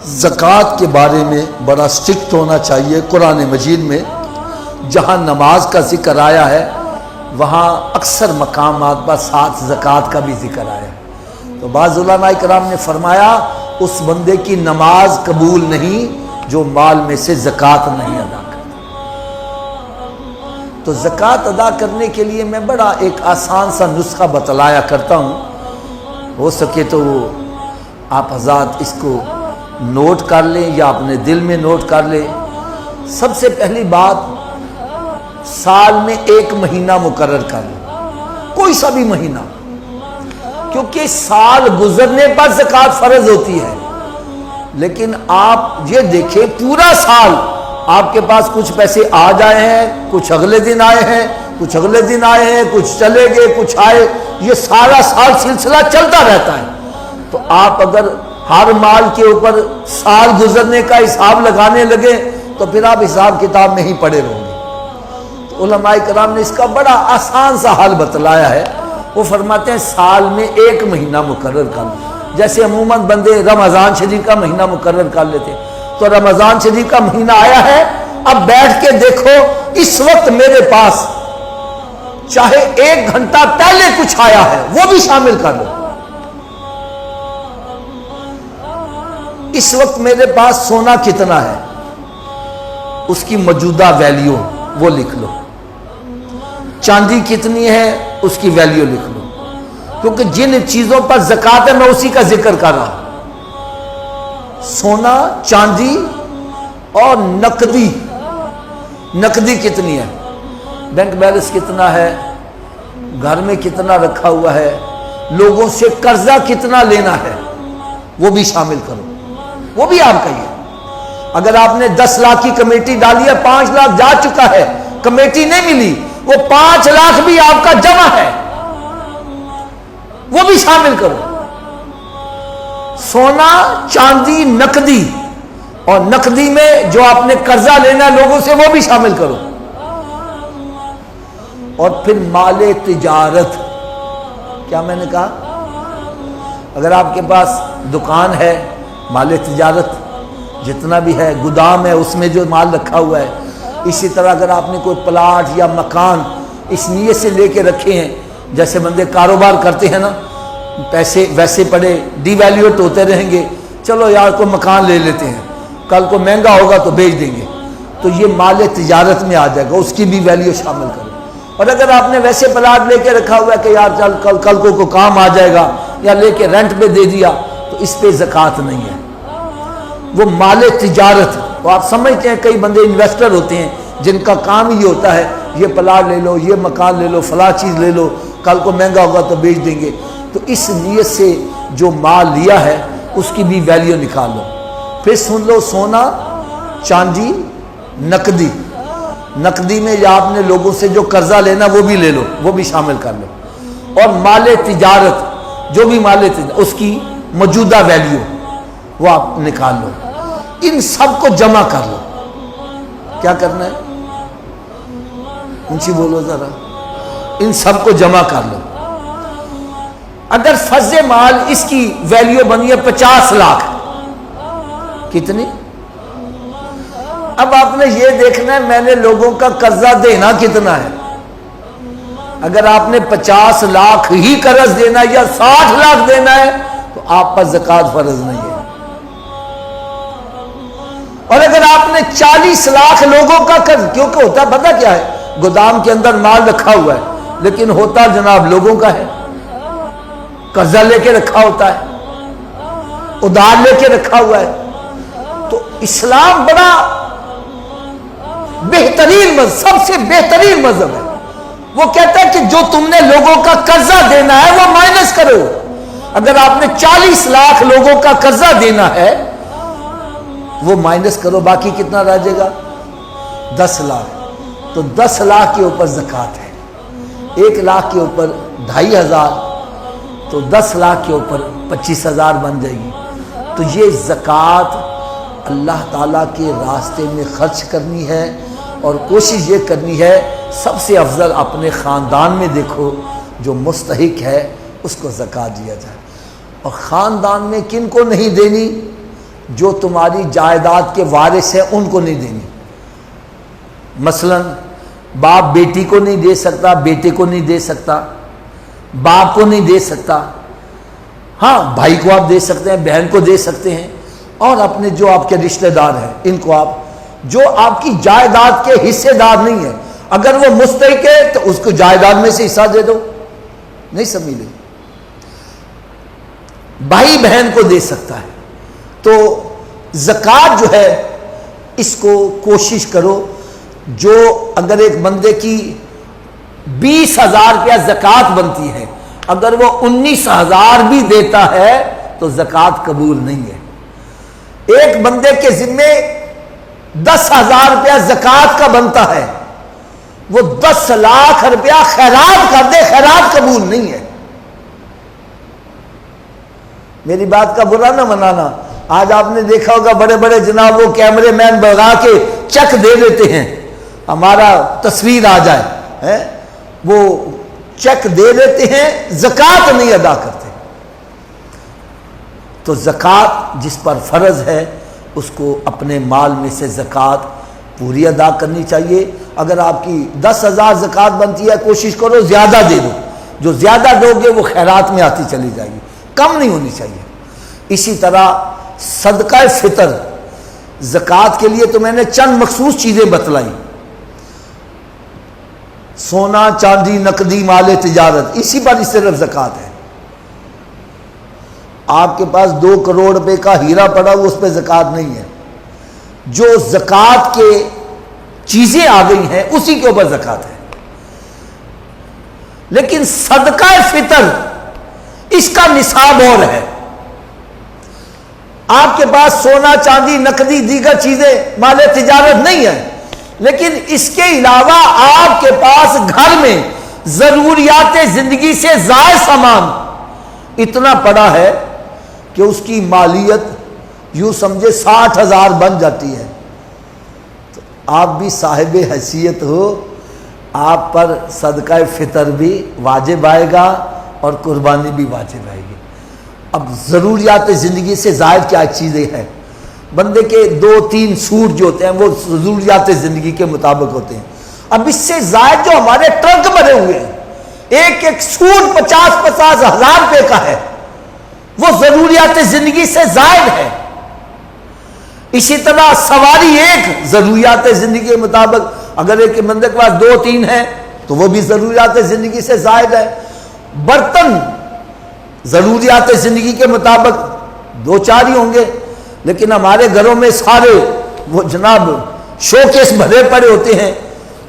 زکوٰۃ کے بارے میں بڑا سٹرکٹ ہونا چاہیے۔ قرآن مجید میں جہاں نماز کا ذکر آیا ہے وہاں اکثر مقامات پر ساتھ زکوٰۃ کا بھی ذکر آیا ہے۔ تو بعض علماء کرام نے فرمایا اس بندے کی نماز قبول نہیں جو مال میں سے زکوٰۃ نہیں ادا کرتا۔ تو زکوٰۃ ادا کرنے کے لیے میں بڑا ایک آسان سا نسخہ بتلایا کرتا ہوں، ہو سکے تو آپ حضرات اس کو نوٹ کر لیں یا اپنے دل میں نوٹ کر لیں۔ سب سے پہلی بات، سال میں ایک مہینہ مقرر کر لیں، کوئی سا بھی مہینہ، کیونکہ سال گزرنے پر زکوٰۃ فرض ہوتی ہے۔ لیکن آپ یہ دیکھیں پورا سال آپ کے پاس کچھ پیسے آ جائے ہیں، کچھ اگلے دن آئے ہیں، کچھ اگلے دن آئے ہیں، کچھ چلے گئے، کچھ آئے، یہ سارا سال سلسلہ چلتا رہتا ہے۔ تو آپ اگر ہر مال کے اوپر سال گزرنے کا حساب لگانے لگے تو پھر آپ حساب کتاب میں ہی پڑے رہو گے۔ تو علماء کرام نے اس کا بڑا آسان سا حل بتلایا ہے۔ وہ فرماتے ہیں سال میں ایک مہینہ مقرر کر لیں۔ جیسے عموماً بندے رمضان شریف کا مہینہ مقرر کر لیتے، تو رمضان شریف کا مہینہ آیا ہے، اب بیٹھ کے دیکھو اس وقت میرے پاس چاہے 1 گھنٹہ پہلے کچھ آیا ہے وہ بھی شامل کر لو۔ اس وقت میرے پاس سونا کتنا ہے اس کی موجودہ ویلیو وہ لکھ لو، چاندی کتنی ہے اس کی ویلیو لکھ لو، کیونکہ جن چیزوں پر زکوٰۃ ہے میں اسی کا ذکر کر رہا ہوں۔ سونا، چاندی اور نقدی۔ نقدی کتنی ہے، بینک بیلنس کتنا ہے، گھر میں کتنا رکھا ہوا ہے، لوگوں سے قرضہ کتنا لینا ہے وہ بھی شامل کرو، وہ بھی آپ کا ہی ہے۔ اگر آپ نے 10 لاکھ کی کمیٹی ڈالی ہے، 5 لاکھ جا چکا ہے، کمیٹی نہیں ملی، وہ 5 لاکھ بھی آپ کا جمع ہے، وہ بھی شامل کرو۔ سونا، چاندی، نقدی، اور نقدی میں جو آپ نے قرضہ لینا ہے لوگوں سے وہ بھی شامل کرو۔ اور پھر مال تجارت، کیا میں نے کہا؟ اگر آپ کے پاس دکان ہے، مال تجارت جتنا بھی ہے، گودام ہے اس میں جو مال رکھا ہوا ہے، اسی طرح اگر آپ نے کوئی پلاٹ یا مکان اس نیت سے لے کے رکھے ہیں، جیسے بندے کاروبار کرتے ہیں نا، پیسے ویسے پڑے ڈی ویلیوٹ ہوتے رہیں گے، چلو یار کوئی مکان لے لیتے ہیں، کل کو مہنگا ہوگا تو بیچ دیں گے، تو یہ مال تجارت میں آ جائے گا، اس کی بھی ویلیو شامل کرو۔ اور اگر آپ نے ویسے پلاٹ لے کے رکھا ہوا ہے کہ یار چل کل کو کوئی کام آ جائے گا، یا لے کے رینٹ پہ دے دیا، تو اس پہ زکوٰۃ نہیں ہے، وہ مال تجارت۔ وہ آپ سمجھتے ہیں کئی بندے انویسٹر ہوتے ہیں جن کا کام ہی ہوتا ہے یہ پلاٹ لے لو، یہ مکان لے لو، فلاں چیز لے لو، کل کو مہنگا ہوگا تو بیچ دیں گے، تو اس نیت سے جو مال لیا ہے اس کی بھی ویلیو نکال لو۔ پھر سن لو، سونا، چاندی، نقدی۔ نقدی میں یا آپ نے لوگوں سے جو قرضہ لینا وہ بھی لے لو، وہ بھی شامل کر لو۔ اور مال تجارت، جو بھی مال تجارت اس کی موجودہ ویلیو وہ آپ نکال لو۔ ان سب کو جمع کر لو۔ کیا کرنا ہے؟ اونچی بولو ذرا۔ ان سب کو جمع کر لو۔ اگر فرض مال اس کی ویلیو بنی ہے 50 لاکھ، کتنی؟ اب آپ نے یہ دیکھنا ہے میں نے لوگوں کا قرضہ دینا کتنا ہے۔ اگر آپ نے 50 لاکھ ہی قرض دینا ہے یا 60 لاکھ دینا ہے تو آپ پر زکوٰۃ فرض نہیں ہے۔ اور اگر آپ نے 40 لاکھ لوگوں کا قرض، کیونکہ ہوتا پتہ کیا ہے، گودام کے اندر مال رکھا ہوا ہے لیکن ہوتا جناب لوگوں کا ہے، قرضہ لے کے رکھا ہوتا ہے، ادھار لے کے رکھا ہوا ہے۔ تو اسلام بڑا بہترین مذہب، سب سے بہترین مذہب ہے۔ وہ کہتا ہے کہ جو تم نے لوگوں کا قرضہ دینا ہے وہ مائنس کرو۔ اگر آپ نے 40 لاکھ لوگوں کا قرضہ دینا ہے وہ مائنس کرو، باقی کتنا رہ جائے گا؟ 10 لاکھ۔ تو 10 لاکھ کے اوپر زکوٰۃ ہے، 1 لاکھ کے اوپر 2500، تو 10 لاکھ کے اوپر 25,000 بن جائے گی۔ تو یہ زکوٰۃ اللہ تعالیٰ کے راستے میں خرچ کرنی ہے، اور کوشش یہ کرنی ہے سب سے افضل اپنے خاندان میں دیکھو جو مستحق ہے اس کو زکوٰۃ دیا جائے۔ اور خاندان میں کن کو نہیں دینی؟ جو تمہاری جائیداد کے وارث ہیں ان کو نہیں دینی. مثلا باپ بیٹی کو نہیں دے سکتا، بیٹے کو نہیں دے سکتا، باپ کو نہیں دے سکتا. ہاں بھائی کو آپ دے سکتے ہیں، بہن کو دے سکتے ہیں، اور اپنے جو آپ کے رشتہ دار ہیں ان کو آپ، جو آپ کی جائیداد کے حصے دار نہیں ہیں، اگر وہ مستحق ہے تو اس کو جائیداد میں سے حصہ دے دو. نہیں سمجھ لیں. بھائی بہن کو دے سکتا ہے. تو زکوٰۃ جو ہے اس کو کوشش کرو، جو اگر ایک بندے کی 20,000 روپیہ زکوٰۃ بنتی ہے، اگر وہ 19,000 بھی دیتا ہے تو زکوٰۃ قبول نہیں ہے. ایک بندے کے ذمے 10,000 روپیہ زکوٰۃ کا بنتا ہے، وہ 10 لاکھ روپیہ خیرات کر دے، خیرات قبول نہیں ہے. میری بات کا برا نہ منانا. آج آپ نے دیکھا ہوگا بڑے بڑے جناب وہ کیمرے مین بگا کے چیک دے دیتے ہیں، ہمارا تصویر آ جائے، وہ چیک دے دیتے ہیں، زکوٰۃ نہیں ادا کرتے. تو زکوٰۃ جس پر فرض ہے اس کو اپنے مال میں سے زکوٰۃ پوری ادا کرنی چاہیے. اگر آپ کی 10,000 زکوٰۃ بنتی ہے کوشش کرو زیادہ دے دو، جو زیادہ دو گے وہ خیرات میں آتی چلی جائے گی، کم نہیں ہونی چاہیے. اسی طرح صدقہ فطر، زکوٰۃ کے لیے تو میں نے چند مخصوص چیزیں بتلائی. سونا چاندی نقدی مال تجارت، اسی پر ہی صرف زکوٰۃ ہے. آپ کے پاس 2 کروڑ روپے کا ہیرا پڑا ہوا اس پہ زکوٰۃ نہیں ہے. جو زکوٰۃ کے چیزیں آ گئی ہیں اسی کے اوپر زکوٰۃ ہے. لیکن صدقہ فطر اس کا نصاب اور ہے. آپ کے پاس سونا چاندی نقدی دیگر چیزیں مال تجارت نہیں ہے، لیکن اس کے علاوہ آپ کے پاس گھر میں ضروریات زندگی سے زائد سامان اتنا پڑا ہے کہ اس کی مالیت یوں سمجھے 60,000 بن جاتی ہے. تو آپ بھی صاحب حیثیت ہو، آپ پر صدقہ فطر بھی واجب آئے گا اور قربانی بھی واجب آئے گی. اب ضروریات زندگی سے زائد کیا چیزیں ہیں؟ بندے کے 2-3 سوٹ جو ہوتے ہیں وہ ضروریات زندگی کے مطابق ہوتے ہیں. اب اس سے زائد جو ہمارے ٹرنک بنے ہوئے ہیں، ایک ایک سوٹ 50-50 ہزار روپے کا ہے، وہ ضروریات زندگی سے زائد ہے. اسی طرح سواری ایک ضروریات زندگی کے مطابق، اگر ایک بندے کے پاس 2-3 ہیں تو وہ بھی ضروریات زندگی سے زائد ہے. برتن ضروریات زندگی کے مطابق 2-4 ہی ہوں گے، لیکن ہمارے گھروں میں سارے وہ جناب شوکیس بھرے پڑے ہوتے ہیں،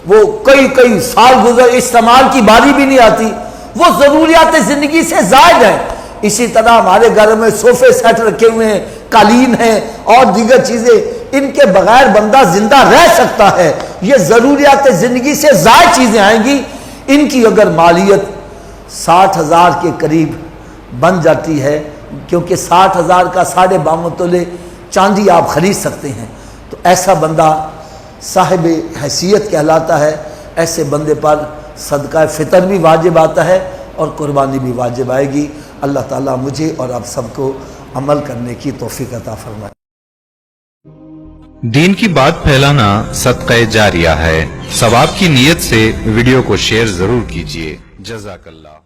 وہ کئی سال گزر استعمال کی باری بھی نہیں آتی، وہ ضروریات زندگی سے زائد ہے. اسی طرح ہمارے گھر میں صوفے سیٹ رکھے ہوئے ہیں، قالین ہیں اور دیگر چیزیں، ان کے بغیر بندہ زندہ رہ سکتا ہے. یہ ضروریات زندگی سے زائد چیزیں آئیں گی. ان کی اگر مالیت 60,000 کے قریب بن جاتی ہے، کیونکہ 60,000 کا 52.5 تولے چاندی آپ خرید سکتے ہیں، تو ایسا بندہ صاحب حیثیت کہلاتا ہے. ایسے بندے پر صدقہ فطر بھی واجب آتا ہے اور قربانی بھی واجب آئے گی. اللہ تعالیٰ مجھے اور آپ سب کو عمل کرنے کی توفیق عطا فرمائے. دین کی بات پھیلانا صدقہ جاریہ ہے. ثواب کی نیت سے ویڈیو کو شیئر ضرور کیجیے. جزاک اللہ.